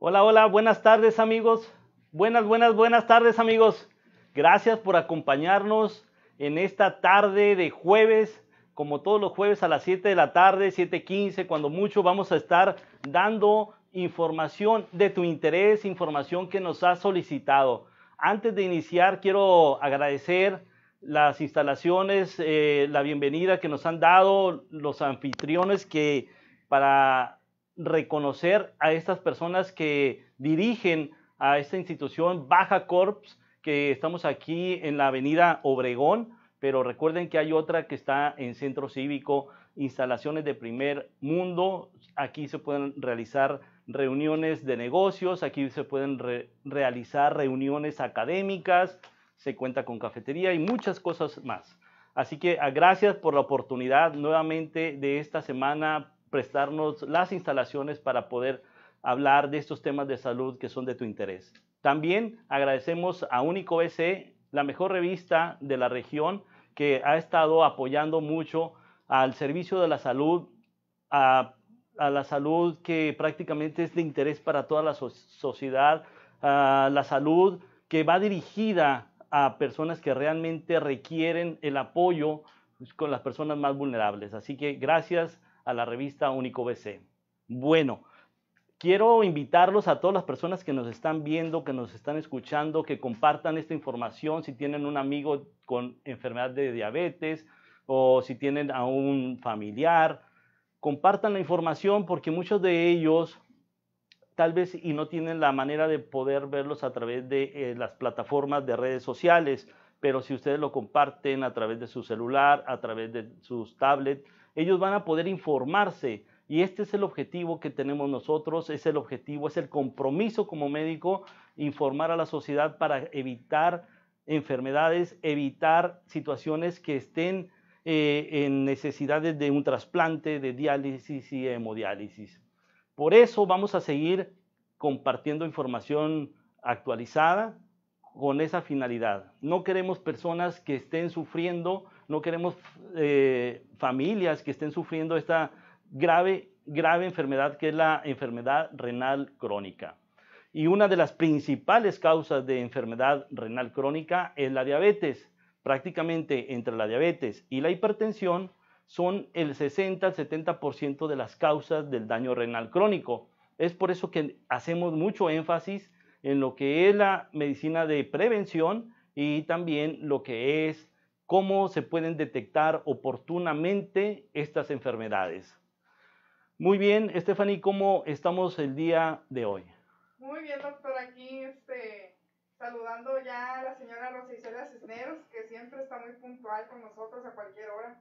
Hola, hola, buenas tardes amigos. Buenas tardes amigos. Gracias por acompañarnos en esta tarde de jueves, como todos los jueves a las 7 de la tarde, 7:15, cuando mucho vamos a estar dando información de tu interés, información que nos has solicitado. Antes de iniciar, quiero agradecer las instalaciones, la bienvenida que nos han dado los anfitriones que para reconocer a estas personas que dirigen a esta institución Baja Corps, que estamos aquí en la avenida Obregón, pero recuerden que hay otra que está en Centro Cívico, instalaciones de primer mundo. Aquí se pueden realizar reuniones de negocios, aquí se pueden realizar reuniones académicas, se cuenta con cafetería y muchas cosas más. Así que gracias por la oportunidad nuevamente de esta semana prestarnos las instalaciones para poder hablar de estos temas de salud que son de tu interés. También agradecemos a Único BC, la mejor revista de la región, que ha estado apoyando mucho al servicio de la salud, a la salud que prácticamente es de interés para toda la sociedad, a la salud que va dirigida a personas que realmente requieren el apoyo con las personas más vulnerables. Así que gracias a la revista Único BC. Bueno, quiero invitarlos a todas las personas que nos están viendo, que nos están escuchando, que compartan esta información si tienen un amigo con enfermedad de diabetes o si tienen a un familiar. Compartan la información porque muchos de ellos tal vez y no tienen la manera de poder verlos a través de las plataformas de redes sociales, pero si ustedes lo comparten a través de su celular, a través de sus tablets, ellos van a poder informarse. Y este es el objetivo que tenemos nosotros, es el objetivo, es el compromiso como médico, informar a la sociedad para evitar enfermedades, evitar situaciones que estén en necesidades de un trasplante, de diálisis y hemodiálisis. Por eso vamos a seguir compartiendo información actualizada con esa finalidad. No queremos personas que estén sufriendo, no queremos familias que estén sufriendo esta grave enfermedad que es la enfermedad renal crónica. Y una de las principales causas de enfermedad renal crónica es la diabetes. Prácticamente entre la diabetes y la hipertensión son el 60 al 70% de las causas del daño renal crónico. Es por eso que hacemos mucho énfasis en lo que es la medicina de prevención y también lo que es cómo se pueden detectar oportunamente estas enfermedades. Muy bien, Stephanie, ¿cómo estamos el día de hoy? Muy bien, doctor, aquí saludando ya a la señora Rosa Isela Cisneros, que siempre está muy puntual con nosotros a cualquier hora.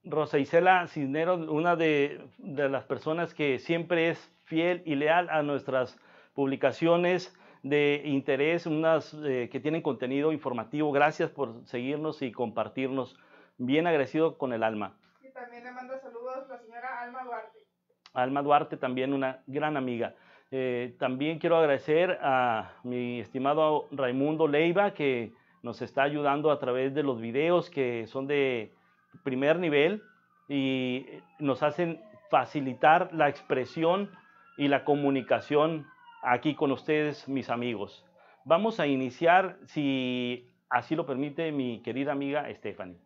Rosa Isela Cisneros, una de las personas que siempre es fiel y leal a nuestras publicaciones de interés, unas que tienen contenido informativo. Gracias por seguirnos y compartirnos. Bien agradecido con el alma. Y también le manda saludos la señora Alma Duarte. Alma Duarte, también una gran amiga. También quiero agradecer a mi estimado Raimundo Leiva, que nos está ayudando a través de los videos que son de primer nivel y nos hacen facilitar la expresión y la comunicación aquí con ustedes, mis amigos. Vamos a iniciar, si así lo permite mi querida amiga Stephanie.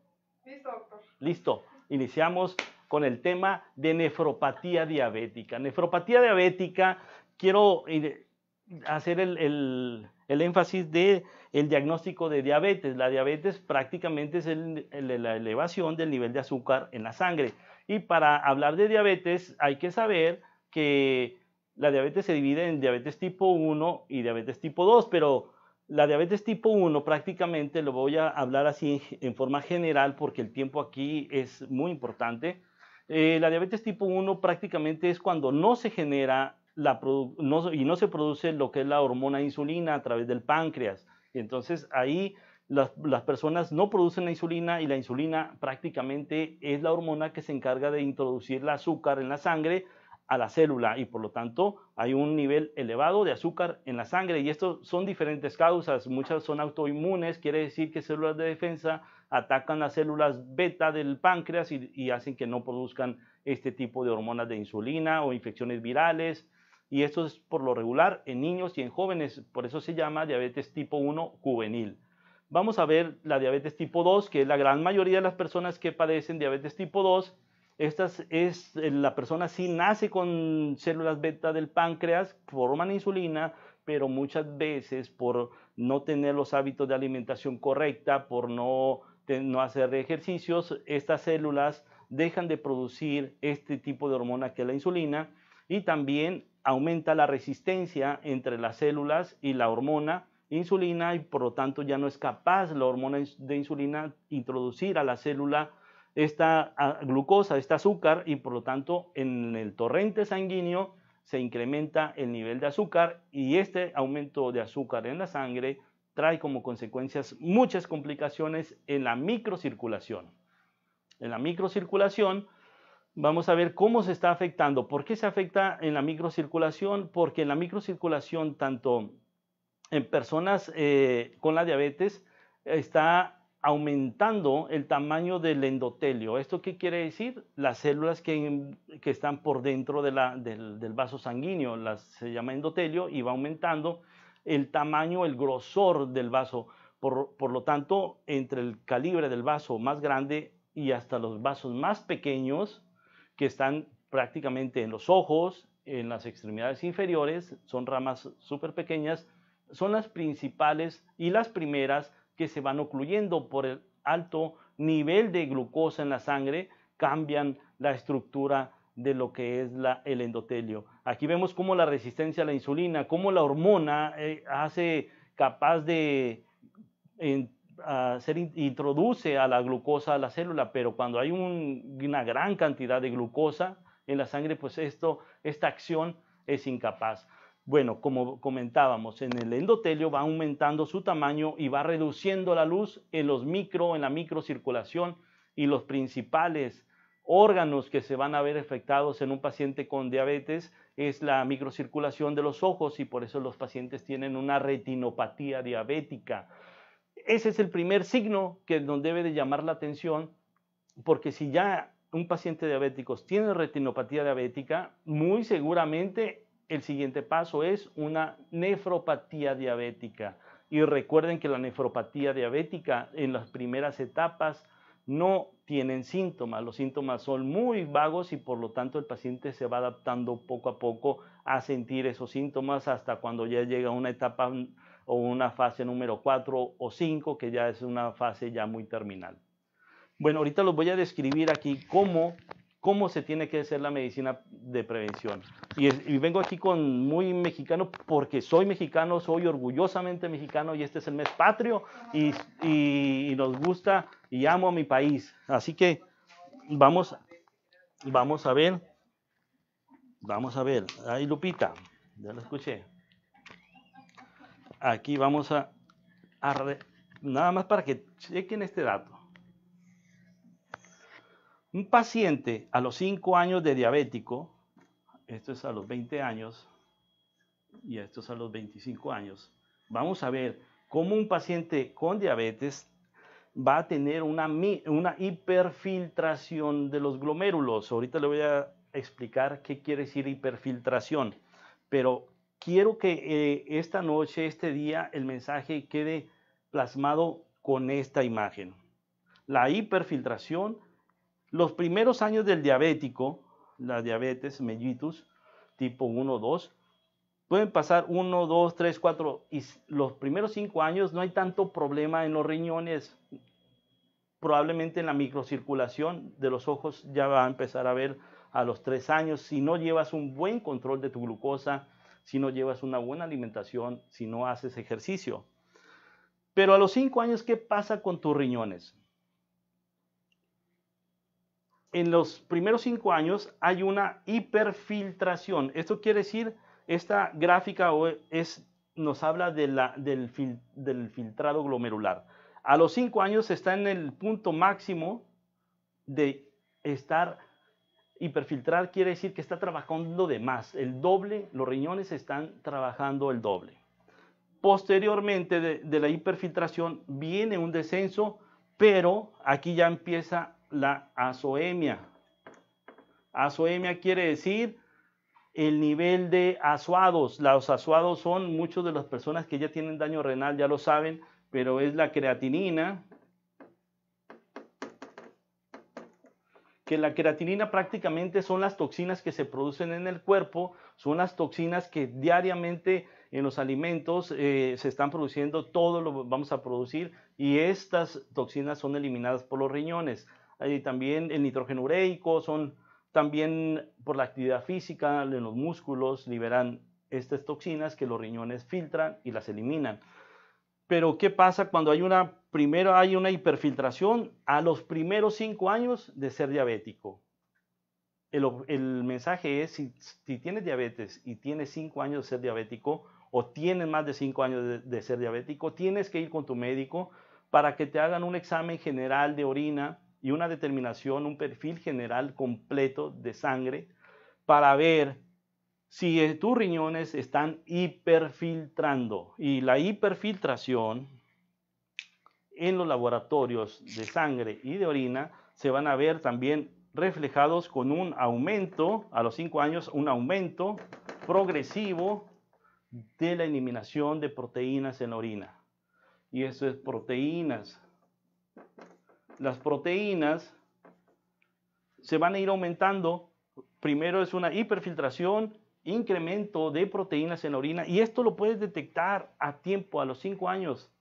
Listo, doctor. Listo, iniciamos con el tema de nefropatía diabética. Nefropatía diabética, quiero hacer el énfasis de el diagnóstico de diabetes. La diabetes prácticamente es la elevación del nivel de azúcar en la sangre. Y para hablar de diabetes hay que saber que la diabetes se divide en diabetes tipo 1 y diabetes tipo 2, pero la diabetes tipo 1 prácticamente lo voy a hablar así en forma general porque el tiempo aquí es muy importante. La diabetes tipo 1 prácticamente es cuando no se genera y no se produce lo que es la hormona insulina a través del páncreas. Y entonces ahí las personas no producen la insulina y la insulina prácticamente es la hormona que se encarga de introducir el azúcar en la sangre a la célula y por lo tanto hay un nivel elevado de azúcar en la sangre y esto son diferentes causas, muchas son autoinmunes, quiere decir que células de defensa atacan las células beta del páncreas y hacen que no produzcan este tipo de hormonas de insulina o infecciones virales. y esto es por lo regular en niños y en jóvenes, por eso se llama diabetes tipo 1 juvenil. Vamos a ver la diabetes tipo 2, que es la gran mayoría de las personas que padecen diabetes tipo 2. La persona sí nace con células beta del páncreas, forman insulina, pero muchas veces por no tener los hábitos de alimentación correcta, por no hacer ejercicios, estas células dejan de producir este tipo de hormona que es la insulina, y también aumenta la resistencia entre las células y la hormona insulina, y por lo tanto ya no es capaz la hormona de insulina introducir a la célula esta glucosa, este azúcar, y por lo tanto en el torrente sanguíneo se incrementa el nivel de azúcar, y este aumento de azúcar en la sangre trae como consecuencias muchas complicaciones en la microcirculación. En la microcirculación vamos a ver cómo se está afectando. ¿Por qué se afecta en la microcirculación? Porque en la microcirculación, tanto en personas con la diabetes, está aumentando el tamaño del endotelio. ¿Esto qué quiere decir? Las células que están por dentro del vaso sanguíneo, se llama endotelio, y va aumentando el tamaño, el grosor del vaso. Por lo tanto, entre el calibre del vaso más grande y hasta los vasos más pequeños, que están prácticamente en los ojos, en las extremidades inferiores, son ramas súper pequeñas, son las principales y las primeras que se van ocluyendo por el alto nivel de glucosa en la sangre, cambian la estructura de lo que es el endotelio. Aquí vemos cómo la resistencia a la insulina, cómo la hormona hace capaz de introduce a la glucosa a la célula, pero cuando hay una gran cantidad de glucosa en la sangre, pues esta acción es incapaz. Bueno, como comentábamos, en el endotelio va aumentando su tamaño y va reduciendo la luz en la microcirculación, y los principales órganos que se van a ver afectados en un paciente con diabetes es la microcirculación de los ojos, y por eso los pacientes tienen una retinopatía diabética. Ese es el primer signo que nos debe de llamar la atención, porque si ya un paciente diabético tiene retinopatía diabética, muy seguramente el siguiente paso es una nefropatía diabética. Y recuerden que la nefropatía diabética en las primeras etapas no tienen síntomas. Los síntomas son muy vagos y por lo tanto el paciente se va adaptando poco a poco a sentir esos síntomas hasta cuando ya llega a una etapa o una fase número 4 o 5, que ya es una fase ya muy terminal. Bueno, ahorita los voy a describir aquí cómo se tiene que hacer la medicina de prevención. Y vengo aquí con muy mexicano porque soy mexicano, soy orgullosamente mexicano, y este es el mes patrio y nos gusta y amo a mi país. Así que vamos a ver. Ahí Lupita, ya lo escuché. Aquí vamos nada más para que chequen este dato. Un paciente a los 5 años de diabético, esto es a los 20 años y esto es a los 25 años, vamos a ver cómo un paciente con diabetes va a tener una hiperfiltración de los glomérulos. Ahorita le voy a explicar qué quiere decir hiperfiltración, pero quiero que esta noche, este día, el mensaje quede plasmado con esta imagen. La hiperfiltración. Los primeros años del diabético, la diabetes mellitus tipo 1 o 2, pueden pasar 1, 2, 3, 4, y los primeros 5 años no hay tanto problema en los riñones. Probablemente en la microcirculación de los ojos ya va a empezar a ver a los 3 años, si no llevas un buen control de tu glucosa, si no llevas una buena alimentación, si no haces ejercicio. Pero a los 5 años, ¿qué pasa con tus riñones? En los primeros 5 años hay una hiperfiltración. Esto quiere decir, esta gráfica nos habla del filtrado glomerular. A los 5 años está en el punto máximo de hiperfiltrar, quiere decir que está trabajando de más, el doble, los riñones están trabajando el doble. Posteriormente de la hiperfiltración viene un descenso, pero aquí ya empieza la azoemia. Azoemia quiere decir El nivel de azuados. Los azuados son, muchas de las personas que ya tienen daño renal ya lo saben, pero es la creatinina. Que la creatinina prácticamente son las toxinas que se producen en el cuerpo, son las toxinas que diariamente en los alimentos se están produciendo, todo lo vamos a producir y estas toxinas son eliminadas por los riñones. También el nitrógeno ureico, son también por la actividad física en los músculos, liberan estas toxinas que los riñones filtran y las eliminan. Pero ¿qué pasa cuando primero hay una hiperfiltración a los primeros 5 años de ser diabético? El mensaje es, si tienes diabetes y tienes 5 años de ser diabético o tienes más de 5 años de ser diabético, tienes que ir con tu médico para que te hagan un examen general de orina y una determinación, un perfil general completo de sangre para ver si tus riñones están hiperfiltrando. Y la hiperfiltración en los laboratorios de sangre y de orina se van a ver también reflejados con un aumento, a los 5 años, un aumento progresivo de la eliminación de proteínas en la orina. Y eso es proteínas. Las proteínas se van a ir aumentando. Primero es una hiperfiltración, incremento de proteínas en la orina, y esto lo puedes detectar a tiempo, a los 5 años.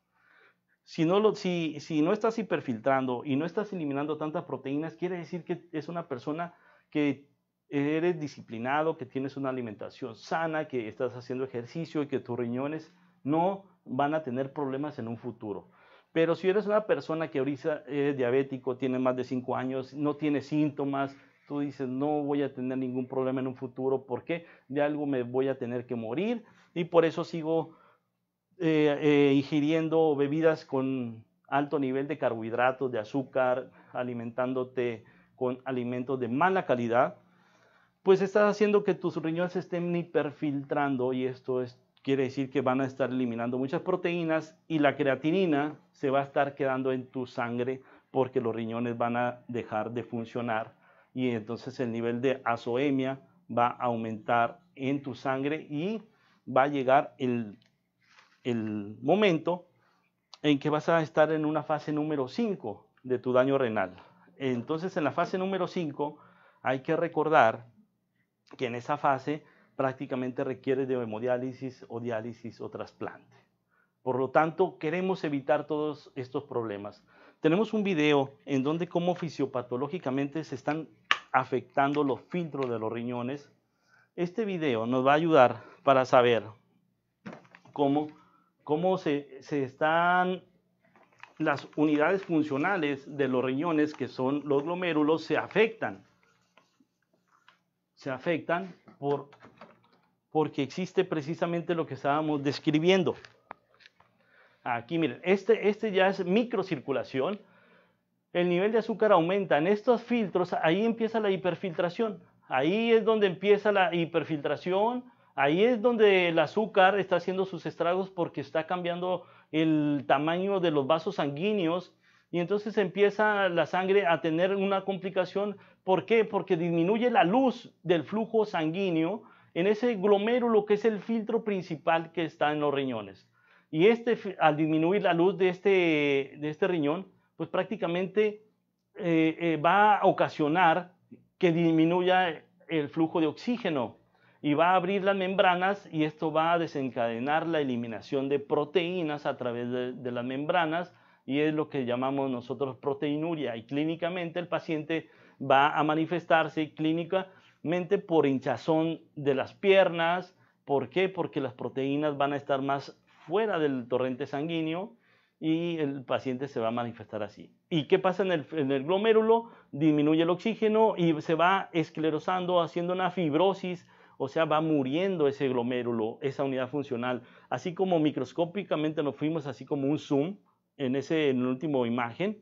Si no estás hiperfiltrando y no estás eliminando tantas proteínas, quiere decir que es una persona que eres disciplinado, que tienes una alimentación sana, que estás haciendo ejercicio y que tus riñones no van a tener problemas en un futuro. Pero si eres una persona que ahorita es diabético, tiene más de 5 años, no tiene síntomas, tú dices, no voy a tener ningún problema en un futuro porque de algo me voy a tener que morir y por eso sigo ingiriendo bebidas con alto nivel de carbohidratos, de azúcar, alimentándote con alimentos de mala calidad, pues estás haciendo que tus riñones estén hiperfiltrando y esto quiere decir que van a estar eliminando muchas proteínas y la creatinina se va a estar quedando en tu sangre porque los riñones van a dejar de funcionar y entonces el nivel de azoemia va a aumentar en tu sangre y va a llegar el momento en que vas a estar en una fase número 5 de tu daño renal. Entonces, en la fase número 5 hay que recordar que en esa fase prácticamente requiere de hemodiálisis o diálisis o trasplante. Por lo tanto, queremos evitar todos estos problemas. Tenemos un video en donde cómo fisiopatológicamente se están afectando los filtros de los riñones. Este video nos va a ayudar para saber cómo se están las unidades funcionales de los riñones, que son los glomérulos, se afectan. Se afectan porque existe precisamente lo que estábamos describiendo. Aquí miren, este ya es microcirculación. El nivel de azúcar aumenta. En estos filtros, ahí empieza la hiperfiltración. Ahí es donde empieza la hiperfiltración. Ahí es donde el azúcar está haciendo sus estragos porque está cambiando el tamaño de los vasos sanguíneos y entonces empieza la sangre a tener una complicación. ¿Por qué? Porque disminuye la luz del flujo sanguíneo en ese glomérulo que es el filtro principal que está en los riñones. Y al disminuir la luz de este riñón, pues prácticamente va a ocasionar que disminuya el flujo de oxígeno y va a abrir las membranas y esto va a desencadenar la eliminación de proteínas a través de las membranas y es lo que llamamos nosotros proteinuria y clínicamente el paciente va a manifestarse clínicamente por hinchazón de las piernas. ¿Por qué? Porque las proteínas van a estar más fuera del torrente sanguíneo y el paciente se va a manifestar así. ¿Y qué pasa en el glomérulo? Disminuye el oxígeno y se va esclerosando, haciendo una fibrosis. O sea, va muriendo ese glomérulo, esa unidad funcional. Así como microscópicamente nos fuimos así como un zoom en la última imagen,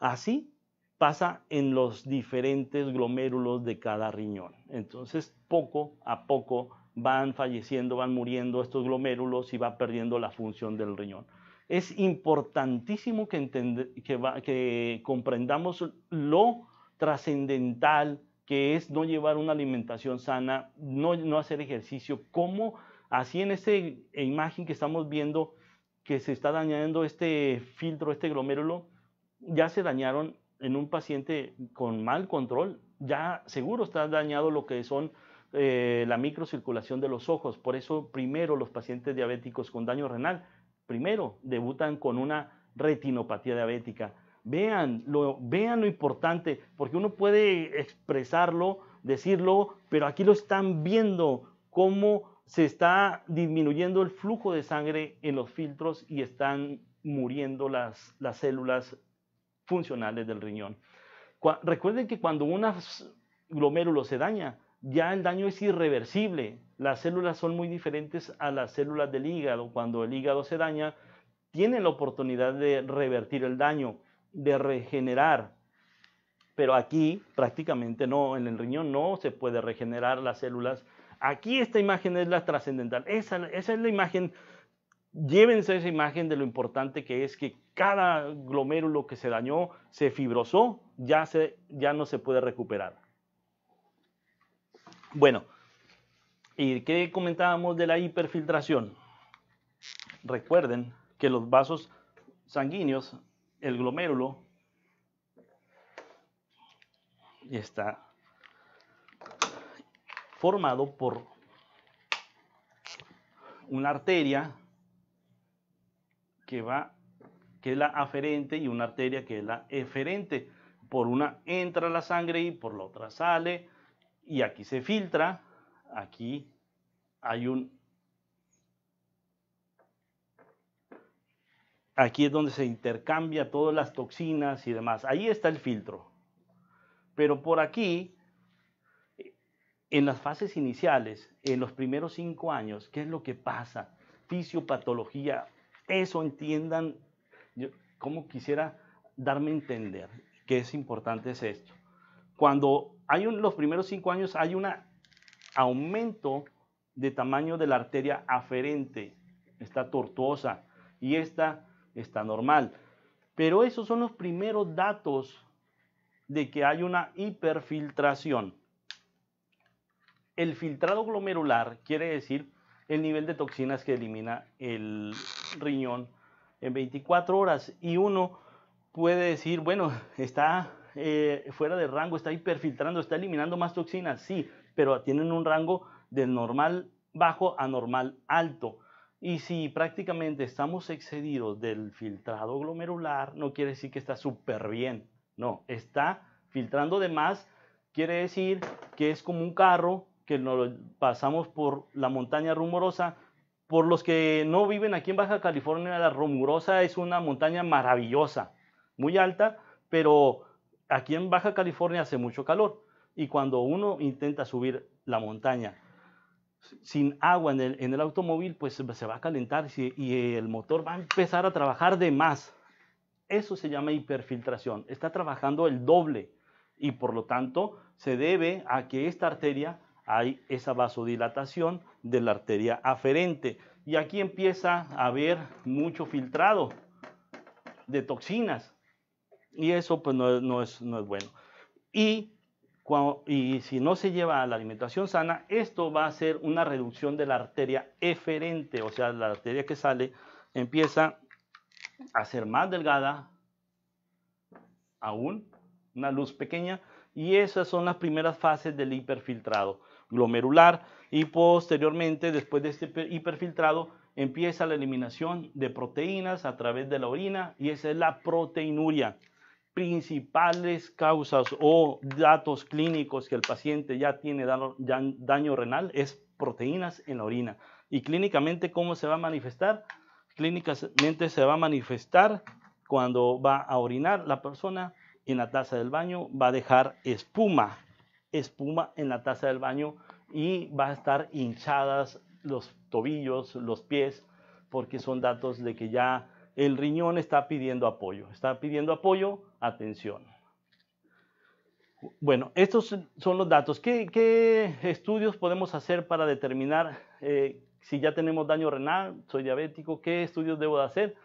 así pasa en los diferentes glomérulos de cada riñón. Entonces, poco a poco van falleciendo, van muriendo estos glomérulos y va perdiendo la función del riñón. Es importantísimo que comprendamos lo trascendental que es no llevar una alimentación sana, no hacer ejercicio, como así en esta imagen que estamos viendo que se está dañando este filtro, este glomérulo, ya se dañaron en un paciente con mal control, ya seguro está dañado lo que son la microcirculación de los ojos. Por eso primero los pacientes diabéticos con daño renal, primero debutan con una retinopatía diabética. Vean lo importante, porque uno puede expresarlo, decirlo, pero aquí lo están viendo, cómo se está disminuyendo el flujo de sangre en los filtros y están muriendo las células funcionales del riñón. Recuerden que cuando un glomérulo se daña, ya el daño es irreversible. Las células son muy diferentes a las células del hígado. Cuando el hígado se daña, tienen la oportunidad de revertir el daño, de regenerar. Pero aquí prácticamente no, en el riñón no se puede regenerar las células. Aquí esta imagen es la trascendental. Esa es la imagen. Llévense esa imagen de lo importante que es que cada glomérulo que se dañó, se fibrosó, ya no se puede recuperar. Bueno, ¿y qué comentábamos de la hiperfiltración? Recuerden que los vasos sanguíneos, el glomérulo, está formado por una arteria que es la aferente y una arteria que es la eferente. Por una entra la sangre y por la otra sale, y aquí se filtra. Aquí aquí es donde se intercambia todas las toxinas y demás. Ahí está el filtro. Pero por aquí, en las fases iniciales, en los primeros 5 años, ¿qué es lo que pasa? Fisiopatología, eso entiendan. Como quisiera darme a entender que es importante es esto. Cuando los primeros 5 años hay un aumento de tamaño de la arteria aferente, está tortuosa y esta está normal. Pero esos son los primeros datos de que hay una hiperfiltración. El filtrado glomerular quiere decir el nivel de toxinas que elimina el riñón en 24 horas. Y uno puede decir, bueno, está fuera de rango, está hiperfiltrando, está eliminando más toxinas. Sí, pero tienen un rango de normal bajo a normal alto. Y si prácticamente estamos excedidos del filtrado glomerular, no quiere decir que está súper bien. No, está filtrando de más, quiere decir que es como un carro que nos pasamos por la montaña rumorosa. Por los que no viven aquí en Baja California, la Rumorosa es una montaña maravillosa, muy alta, pero aquí en Baja California hace mucho calor. Y cuando uno intenta subir la montaña sin agua en el automóvil, pues se va a calentar y el motor va a empezar a trabajar de más. Eso se llama hiperfiltración. Está trabajando el doble y por lo tanto se debe a que esta arteria hay esa vasodilatación de la arteria aferente. Y aquí empieza a haber mucho filtrado de toxinas. Y eso pues no es bueno. Y si no se lleva a la alimentación sana, esto va a ser una reducción de la arteria eferente. O sea, la arteria que sale empieza a ser más delgada, aún una luz pequeña. Y esas son las primeras fases del hiperfiltrado glomerular, y posteriormente, después de este hiperfiltrado, empieza la eliminación de proteínas a través de la orina, y esa es la proteinuria. Principales causas o datos clínicos que el paciente ya tiene daño renal es proteínas en la orina. Y clínicamente, ¿cómo se va a manifestar? Clínicamente se va a manifestar cuando va a orinar la persona en la taza del baño, va a dejar espuma en la taza del baño y va a estar hinchadas los tobillos, los pies, porque son datos de que ya el riñón está pidiendo apoyo, atención. Bueno, estos son los datos. ¿Qué estudios podemos hacer para determinar si ya tenemos daño renal, soy diabético? ¿Qué estudios debo de hacer?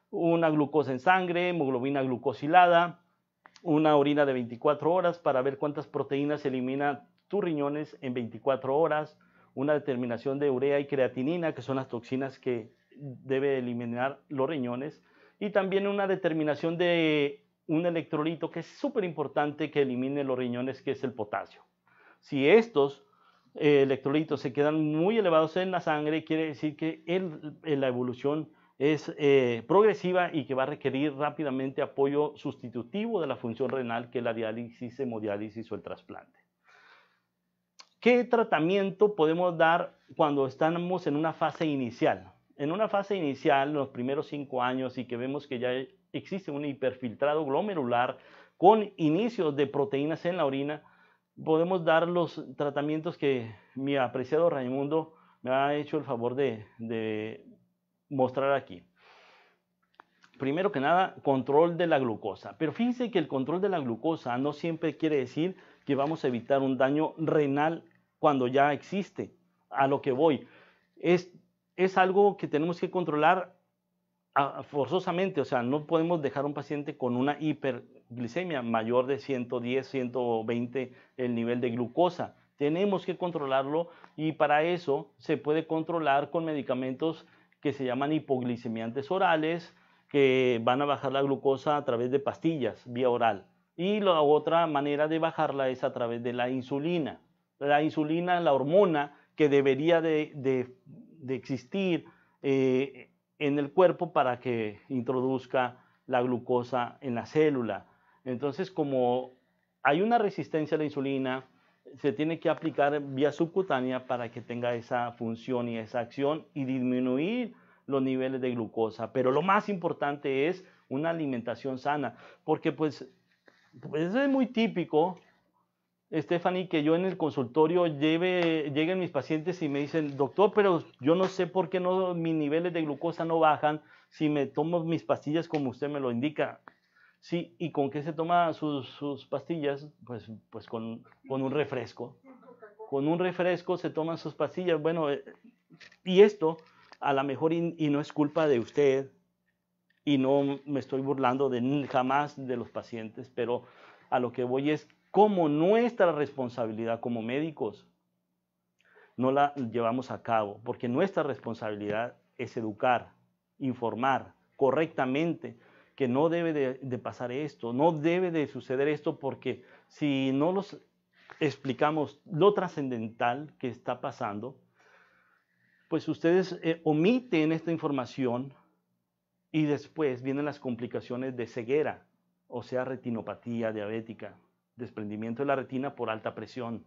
Una glucosa en sangre, hemoglobina glucosilada, una orina de 24 horas para ver cuántas proteínas elimina tus riñones en 24 horas, una determinación de urea y creatinina, que son las toxinas que debe eliminar los riñones, y también una determinación de un electrolito que es súper importante que elimine los riñones, que es el potasio. Si estos electrolitos se quedan muy elevados en la sangre, quiere decir que la evolución es progresiva y que va a requerir rápidamente apoyo sustitutivo de la función renal, que es la diálisis, hemodiálisis o el trasplante. ¿Qué tratamiento podemos dar cuando estamos en una fase inicial? En una fase inicial, los primeros 5 años, y que vemos que ya existe un hiperfiltrado glomerular con inicios de proteínas en la orina, podemos dar los tratamientos que mi apreciado Raimundo me ha hecho el favor de mostrar aquí. Primero que nada, control de la glucosa. Pero fíjense que el control de la glucosa no siempre quiere decir que vamos a evitar un daño renal cuando ya existe. A lo que voy, es algo que tenemos que controlar forzosamente. O sea, no podemos dejar a un paciente con una hiperglicemia mayor de 110, 120 el nivel de glucosa. Tenemos que controlarlo, y para eso se puede controlar con medicamentos que se llaman hipoglicemiantes orales, que van a bajar la glucosa a través de pastillas vía oral. Y la otra manera de bajarla es a través de la insulina. La insulina, la hormona que debería de existir en el cuerpo para que introduzca la glucosa en la célula. Entonces, como hay una resistencia a la insulina, se tiene que aplicar vía subcutánea para que tenga esa función y esa acción y disminuir los niveles de glucosa. Pero lo más importante es una alimentación sana, porque pues es muy típico, Stephanie, que yo en el consultorio lleguen mis pacientes y me dicen: doctor, pero yo no sé por qué mis niveles de glucosa no bajan si me tomo mis pastillas como usted me lo indica. Sí, ¿y con qué se toma sus pastillas? Pues con un refresco. Con un refresco se toman sus pastillas. Bueno, y esto a lo mejor y no es culpa de usted, y no me estoy burlando jamás de los pacientes, pero a lo que voy es cómo nuestra responsabilidad como médicos no la llevamos a cabo, porque nuestra responsabilidad es educar, informar correctamente que no debe de pasar esto, no debe de suceder esto, porque si no los explicamos lo trascendental que está pasando, pues ustedes omiten esta información y después vienen las complicaciones de ceguera, o sea, retinopatía diabética, desprendimiento de la retina por alta presión.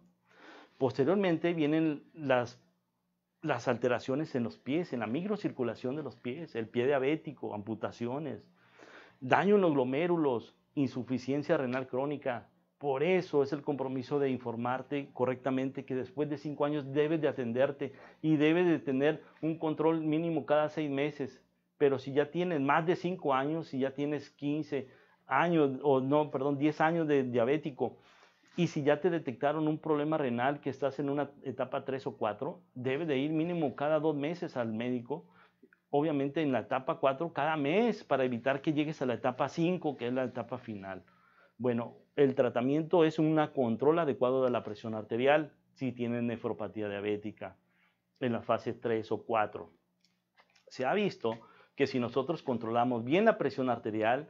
Posteriormente vienen las alteraciones en los pies, en la microcirculación de los pies, el pie diabético, amputaciones, daño en los glomérulos, insuficiencia renal crónica. Por eso es el compromiso de informarte correctamente que después de 5 años debes de atenderte y debes de tener un control mínimo cada 6 meses. Pero si ya tienes más de 5 años, si ya tienes 15 años, 10 años de diabético, y si ya te detectaron un problema renal que estás en una etapa 3 o 4, debes de ir mínimo cada 2 meses al médico. Obviamente en la etapa 4 cada mes, para evitar que llegues a la etapa 5, que es la etapa final. Bueno, el tratamiento es un control adecuado de la presión arterial si tienes nefropatía diabética en la fase 3 o 4. Se ha visto que si nosotros controlamos bien la presión arterial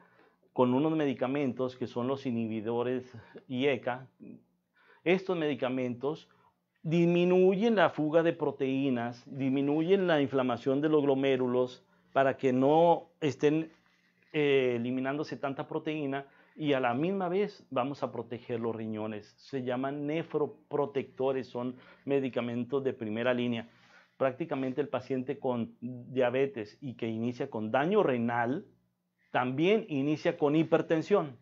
con unos medicamentos que son los inhibidores IECA, estos medicamentos disminuyen la fuga de proteínas, disminuyen la inflamación de los glomérulos para que no estén eliminándose tanta proteína, y a la misma vez vamos a proteger los riñones. Se llaman nefroprotectores, son medicamentos de primera línea. Prácticamente el paciente con diabetes y que inicia con daño renal, también inicia con hipertensión.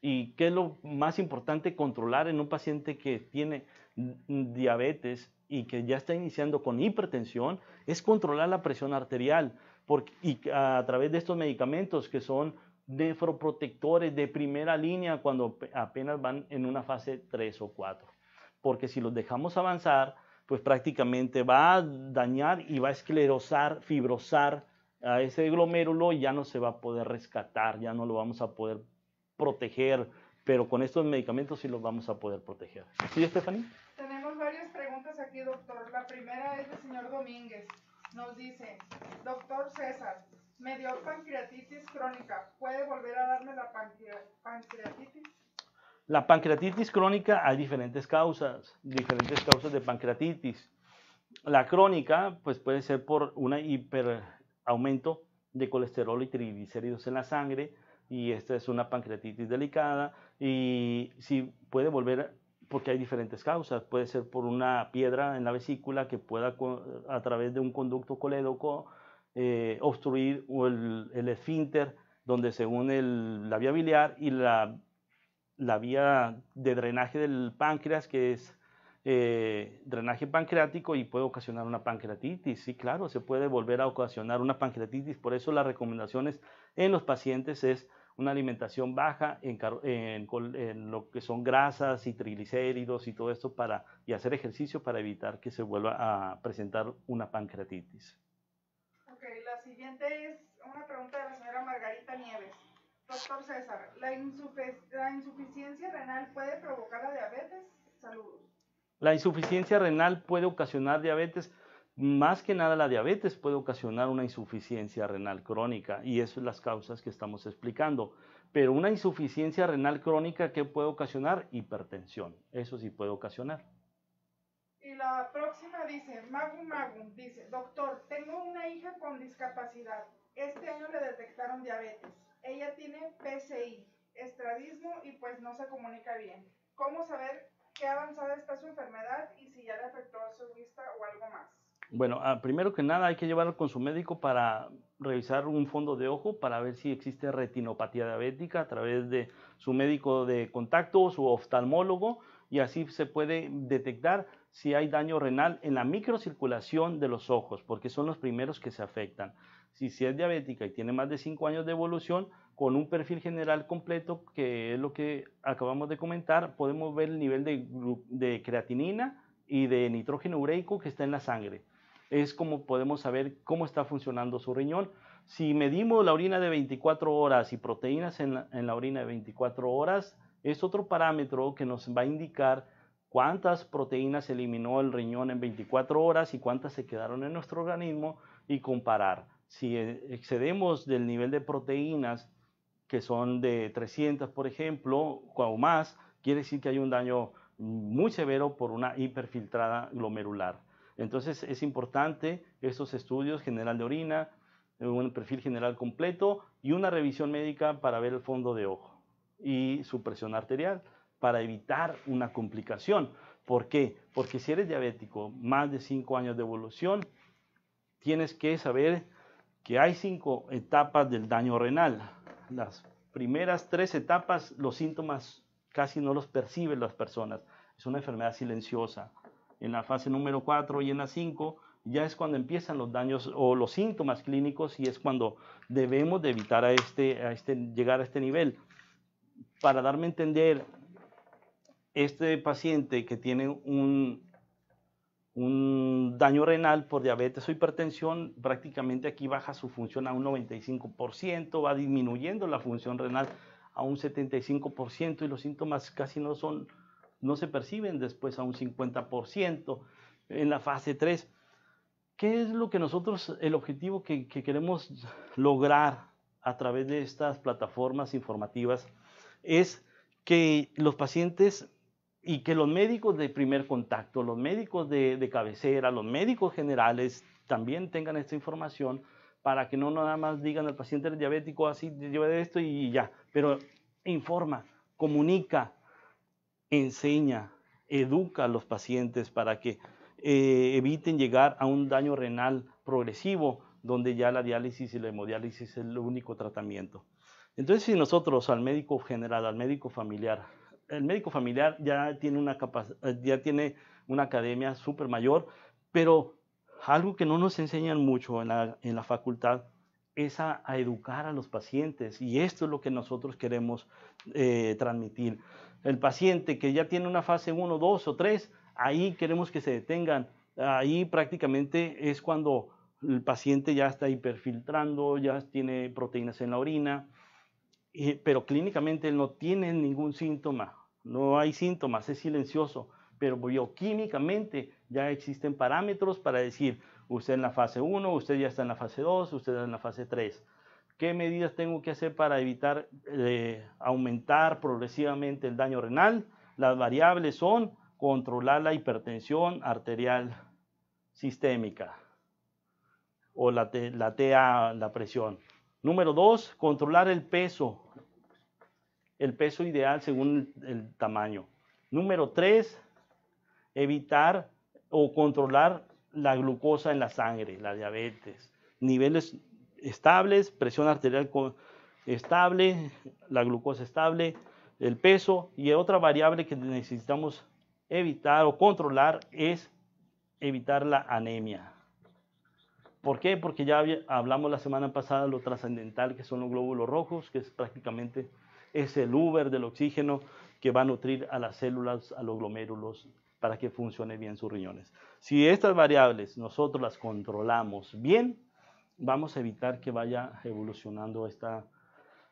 ¿Y qué es lo más importante controlar en un paciente que tiene diabetes y que ya está iniciando con hipertensión? Es controlar la presión arterial, y a través de estos medicamentos que son nefroprotectores de primera línea cuando apenas van en una fase 3 o 4. Porque si los dejamos avanzar, pues prácticamente va a dañar y va a esclerosar, fibrosar a ese glomérulo, y ya no se va a poder rescatar, ya no lo vamos a poder proteger pero con estos medicamentos sí los vamos a poder proteger. ¿Sí, Stephanie? Tenemos varias preguntas aquí, doctor. La primera es del señor Domínguez. Nos dice, doctor César, me dio pancreatitis crónica. ¿Puede volver a darme la pancreatitis? La pancreatitis crónica hay diferentes causas de pancreatitis. La crónica, pues puede ser por un hiperaumento de colesterol y triglicéridos en la sangre, y esta es una pancreatitis delicada, y sí puede volver, porque hay diferentes causas, puede ser por una piedra en la vesícula que pueda, a través de un conducto colédoco, obstruir el esfínter, donde se une la vía biliar y la vía de drenaje del páncreas, que es drenaje pancreático, y puede ocasionar una pancreatitis. Sí, claro, se puede volver a ocasionar una pancreatitis. Por eso las recomendaciones en los pacientes es una alimentación baja en lo que son grasas y triglicéridos y todo esto, y hacer ejercicio para evitar que se vuelva a presentar una pancreatitis. Ok, la siguiente es una pregunta de la señora Margarita Nieves. Doctor César, ¿la insuficiencia renal puede provocar la diabetes? Saludos. La insuficiencia renal puede ocasionar diabetes. Más que nada la diabetes puede ocasionar una insuficiencia renal crónica, y eso es las causas que estamos explicando. Pero una insuficiencia renal crónica, ¿qué puede ocasionar? Hipertensión. Eso sí puede ocasionar. Y la próxima dice, Magu, dice, doctor, tengo una hija con discapacidad. Este año le detectaron diabetes. Ella tiene PCI, estrabismo, y pues no se comunica bien. ¿Cómo saber qué avanzada está su enfermedad y si ya le afectó a su vista o algo más? Bueno, primero que nada hay que llevarlo con su médico para revisar un fondo de ojo, para ver si existe retinopatía diabética a través de su médico de contacto, su oftalmólogo, y así se puede detectar si hay daño renal en la microcirculación de los ojos, porque son los primeros que se afectan. Si es diabética y tiene más de 5 años de evolución, con un perfil general completo, que es lo que acabamos de comentar, podemos ver el nivel de creatinina y de nitrógeno ureico que está en la sangre. Es como podemos saber cómo está funcionando su riñón. Si medimos la orina de 24 horas y proteínas en la orina de 24 horas, es otro parámetro que nos va a indicar cuántas proteínas eliminó el riñón en 24 horas y cuántas se quedaron en nuestro organismo, y comparar. Si excedemos del nivel de proteínas, que son de 300, por ejemplo, o más, quiere decir que hay un daño muy severo por una hiperfiltrada glomerular. Entonces es importante estos estudios general de orina, un perfil general completo y una revisión médica para ver el fondo de ojo y su presión arterial, para evitar una complicación. ¿Por qué? Porque si eres diabético, más de 5 años de evolución, tienes que saber que hay 5 etapas del daño renal. Las primeras 3 etapas, los síntomas casi no los perciben las personas. Es una enfermedad silenciosa. En la fase número 4 y en la 5 ya es cuando empiezan los daños o los síntomas clínicos, y es cuando debemos de evitar llegar a este nivel. Para darme a entender, este paciente que tiene un daño renal por diabetes o hipertensión, prácticamente aquí baja su función a un 95%, va disminuyendo la función renal a un 75%, y los síntomas casi no se perciben después a un 50%. En la fase 3, ¿qué es lo que nosotros, el objetivo que queremos lograr a través de estas plataformas informativas? Es que los pacientes y que los médicos de primer contacto, los médicos de cabecera, los médicos generales también tengan esta información, para que no nada más digan al paciente eres diabético, así lleva esto y ya, pero informa, comunica, enseña, educa a los pacientes para que eviten llegar a un daño renal progresivo, donde ya la diálisis y la hemodiálisis es el único tratamiento. Entonces, si nosotros al médico general, al médico familiar, el médico familiar ya tiene una academia súper mayor, pero algo que no nos enseñan mucho en la facultad es a educar a los pacientes, y esto es lo que nosotros queremos transmitir. El paciente que ya tiene una fase 1, 2 o 3, ahí queremos que se detengan. Ahí prácticamente es cuando el paciente ya está hiperfiltrando, ya tiene proteínas en la orina, pero clínicamente él no tiene ningún síntoma, no hay síntomas, es silencioso, pero bioquímicamente ya existen parámetros para decir, usted en la fase 1, usted ya está en la fase 2, usted está en la fase 3. ¿Qué medidas tengo que hacer para evitar aumentar progresivamente el daño renal? Las variables son controlar la hipertensión arterial sistémica o la TA, la presión. Número 2, controlar el peso ideal según el tamaño. Número 3, evitar o controlar la glucosa en la sangre, la diabetes. Niveles estables, presión arterial estable, la glucosa estable, el peso. Y otra variable que necesitamos evitar o controlar es evitar la anemia. ¿Por qué? Porque ya hablamos la semana pasada de lo trascendental que son los glóbulos rojos, que es prácticamente el Uber del oxígeno que va a nutrir a las células, a los glomérulos, para que funcione bien sus riñones. Si estas variables nosotros las controlamos bien, vamos a evitar que vaya evolucionando esta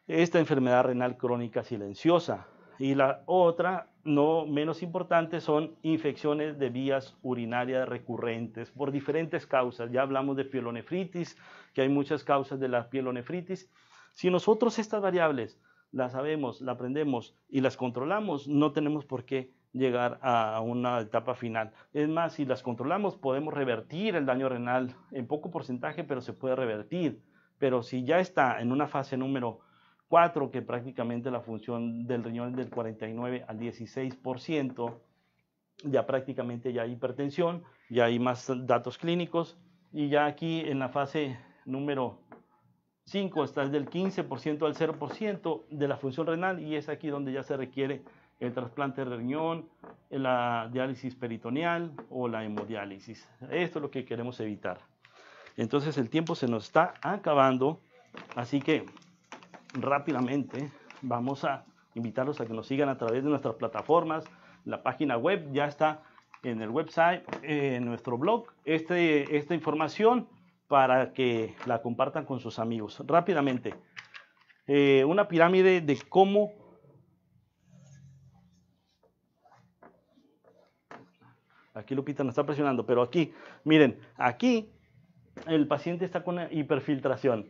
enfermedad renal crónica silenciosa. Y la otra, no menos importante, son infecciones de vías urinarias recurrentes por diferentes causas. Ya hablamos de pielonefritis, que hay muchas causas de la pielonefritis. Si nosotros estas variables las sabemos, las aprendemos y las controlamos, no tenemos por qué llegar a una etapa final. Es más, si las controlamos, podemos revertir el daño renal en poco porcentaje, pero se puede revertir. Pero si ya está en una fase número 4, que prácticamente la función del riñón es del 49 al 16%, ya prácticamente ya hay hipertensión, ya hay más datos clínicos, y ya aquí en la fase número 5 está del 15% al 0% de la función renal, y es aquí donde ya se requiere el trasplante de riñón, la diálisis peritoneal o la hemodiálisis. Esto es lo que queremos evitar. Entonces el tiempo se nos está acabando, así que rápidamente vamos a invitarlos a que nos sigan a través de nuestras plataformas. La página web ya está en el website, en nuestro blog, esta información para que la compartan con sus amigos. Rápidamente, una pirámide de cómo aquí Lupita nos está presionando, pero aquí, miren, aquí el paciente está con una hiperfiltración.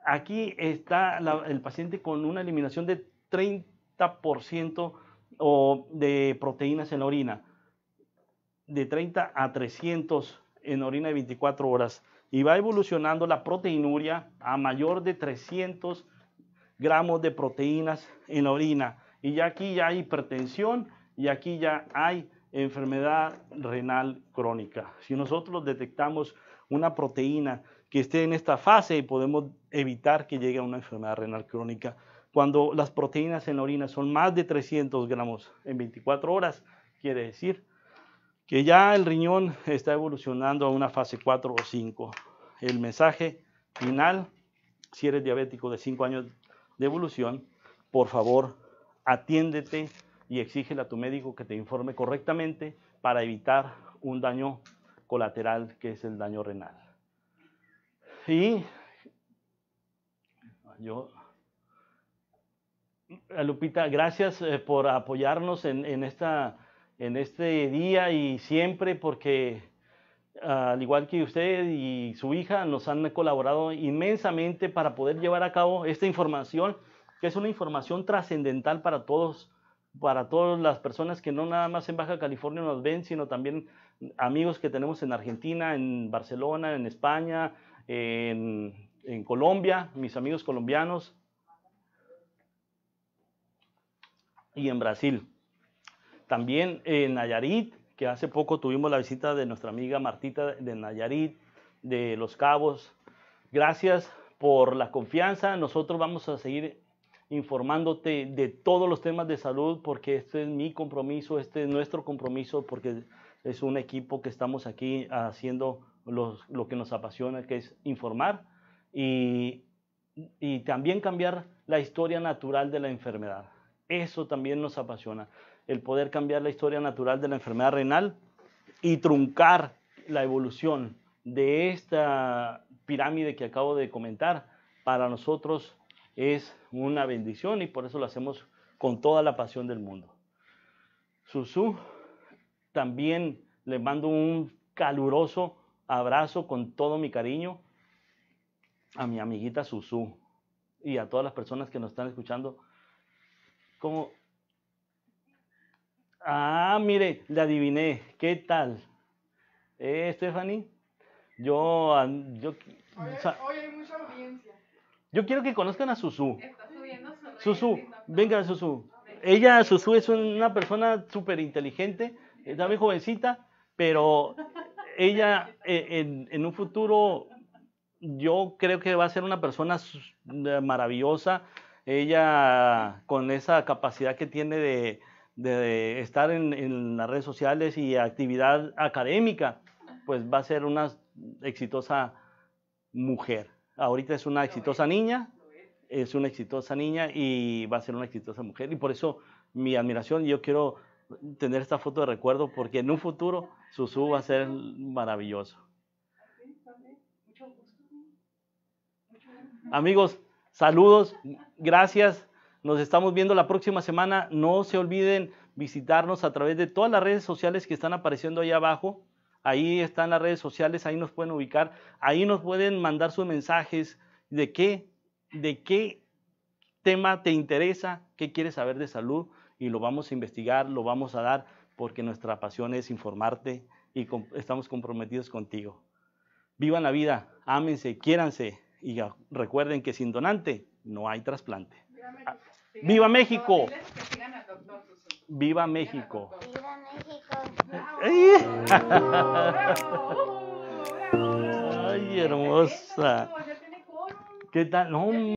Aquí está el paciente con una eliminación de 30% de proteínas en la orina, de 30 a 300 en orina de 24 horas, y va evolucionando la proteinuria a mayor de 300 gramos de proteínas en la orina, y ya aquí ya hay hipertensión y aquí ya hay enfermedad renal crónica. Si nosotros detectamos una proteína que esté en esta fase, podemos evitar que llegue a una enfermedad renal crónica. Cuando las proteínas en la orina son más de 300 gramos en 24 horas, quiere decir que ya el riñón está evolucionando a una fase 4 o 5. El mensaje final, si eres diabético de 5 años de evolución, por favor, atiéndete y exígele a tu médico que te informe correctamente para evitar un daño colateral que es el daño renal. Y Lupita, gracias por apoyarnos en este día y siempre, porque al igual que usted y su hija nos han colaborado inmensamente para poder llevar a cabo esta información, que es una información trascendental para todos, para todas las personas que no nada más en Baja California nos ven, sino también amigos que tenemos en Argentina, en Barcelona, en España, en Colombia, mis amigos colombianos, y en Brasil. También en Nayarit, que hace poco tuvimos la visita de nuestra amiga Martita de Nayarit, de Los Cabos. Gracias por la confianza. Nosotros vamos a seguir informándote de todos los temas de salud, porque este es mi compromiso, este es nuestro compromiso, porque es un equipo que estamos aquí haciendo lo que nos apasiona, que es informar y también cambiar la historia natural de la enfermedad. Eso también nos apasiona, el poder cambiar la historia natural de la enfermedad renal y truncar la evolución de esta pirámide que acabo de comentar para nosotros es una bendición y por eso lo hacemos con toda la pasión del mundo. Susu, también le mando un caluroso abrazo con todo mi cariño a mi amiguita Susu y a todas las personas que nos están escuchando. Como, mire, le adiviné. ¿Qué tal? Stephanie, yo, Hoy hay mucha audiencia. yo quiero que conozcan a Susu. Está subiendo su Susu, rating, doctor. venga Susu. Susu es una persona súper inteligente, está muy jovencita, pero ella en un futuro yo creo que va a ser una persona maravillosa. Ella con esa capacidad que tiene de estar en las redes sociales y actividad académica, pues va a ser una exitosa mujer. Ahorita es una exitosa niña. Es una exitosa niña y va a ser una exitosa mujer. Y por eso mi admiración, yo quiero tener esta foto de recuerdo porque en un futuro Susu va a ser maravilloso. Amigos, saludos, gracias. Nos estamos viendo la próxima semana. No se olviden visitarnos a través de todas las redes sociales que están apareciendo ahí abajo. Ahí están las redes sociales, ahí nos pueden ubicar. Ahí nos pueden mandar sus mensajes de qué tema te interesa, qué quieres saber de salud y lo vamos a investigar, lo vamos a dar porque nuestra pasión es informarte y estamos comprometidos contigo. Vivan la vida, ámense, quiéranse y recuerden que sin donante no hay trasplante. ¡Viva México! Diles que sigan al doctor Susu. ¡Viva México! ¡Viva México! ¡Ay, hermosa! Ya tiene quórum. ¿Qué tal? No,